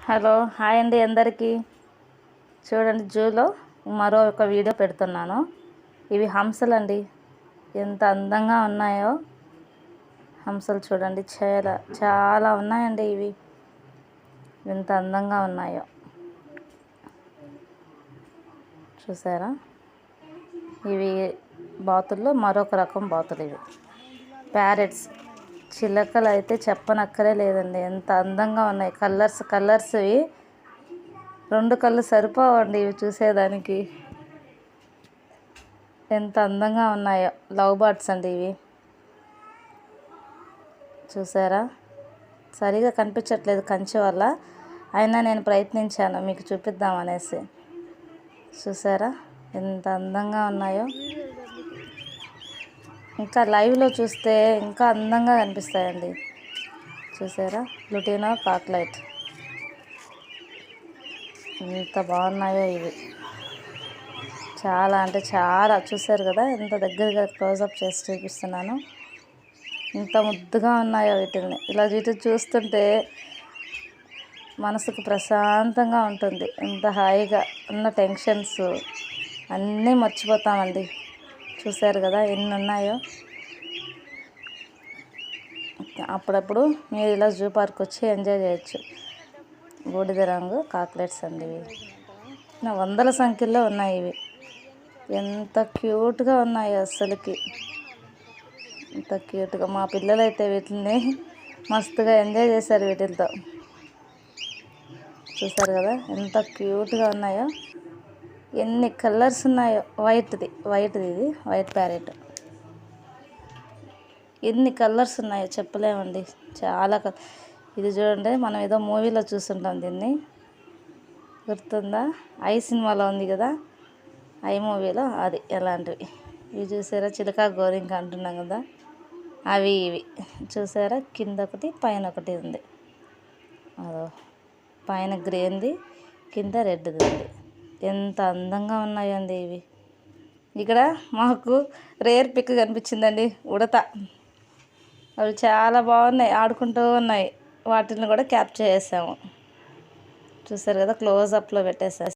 Hello hi అండి అందరికీ. చూడండి, జూలో మరో ఒక వీడియో పెడుతున్నాను. ఇవి హంసలండి, ఎంత అందంగా ఉన్నాయో. హంసలు చూడండి, చాలా చాలా ఉన్నాయండి. ఇవి ఎంత అందంగా ఉన్నాయో చూసారా. ఇవి బాతుల్లో మరొక రకం బాతులు. ఇవి ప్యారెట్స్, చిలకలు అయితే చెప్పనక్కరే లేదండి. ఎంత అందంగా ఉన్నాయి. కలర్స్ ఇవి రెండు కళ్ళు సరిపోవండి ఇవి చూసేదానికి. ఎంత అందంగా ఉన్నాయో. లవ్ బర్డ్స్ అండి ఇవి. చూసారా, సరిగా కనిపించట్లేదు కంచె వల్ల, అయినా నేను ప్రయత్నించాను మీకు చూపిద్దామనేసి. చూసారా ఎంత అందంగా ఉన్నాయో. ఇంకా లైవ్లో చూస్తే ఇంకా అందంగా కనిపిస్తాయండి. చూసారా, లుటినో కాక్లైట్ ఎంత బాగున్నాయో ఇవి. చాలా అంటే చాలా. చూసారు కదా, ఎంత దగ్గరగా క్లోజప్ చేసి చూపిస్తున్నాను. ఎంత ముద్దుగా ఉన్నాయో. వీటిని చూస్తుంటే మనసుకు ప్రశాంతంగా ఉంటుంది. ఎంత హాయిగా ఉన్న టెన్షన్స్ అన్నీ మర్చిపోతామండి. చూసారు కదా ఎన్ని ఉన్నాయో. అప్పుడప్పుడు మీరు ఇలా జూ పార్క్ వచ్చి ఎంజాయ్ చేయొచ్చు. బూడిద రంగు కాక్లెట్స్ అండి ఇవి. వందల సంఖ్యలో ఉన్నాయి ఇవి. ఎంత క్యూట్గా ఉన్నాయో అస్సలకి. ఎంత క్యూట్గా. మా పిల్లలు అయితే వీటిని మస్తుగా ఎంజాయ్ చేశారు వీటితో. చూసారు కదా ఎంత క్యూట్గా ఉన్నాయో. ఎన్ని కలర్స్ ఉన్నాయో. వైట్ది ఇది వైట్ ప్యారెట్. ఎన్ని కలర్స్ ఉన్నాయో చెప్పలేమండి. చాలా ఇది చూడండి, మనం ఏదో మూవీలో చూస్తుంటాం దీన్ని. గుర్తుందా? ఐ సినిమాలో ఉంది కదా, ఐ మూవీలో అది ఎలాంటివి. ఇవి చూసారా, చిలక గోరింక అంటున్నాం కదా, అవి ఇవి. చూసారా, కింద ఒకటి పైన ఒకటి ఉంది. అదో పైన గ్రీన్ది, కింద రెడ్ది ఉంది. ఎంత అందంగా ఉన్నాయండి ఇవి. ఇక్కడ మాకు రేర్ పిక్ కనిపించిందండి, ఉడత. అవి చాలా బాగున్నాయి, ఆడుకుంటూ ఉన్నాయి. వాటిని కూడా క్యాప్చర్ చేసాము. చూసారు కదా, క్లోజప్లో పెట్టేసాము.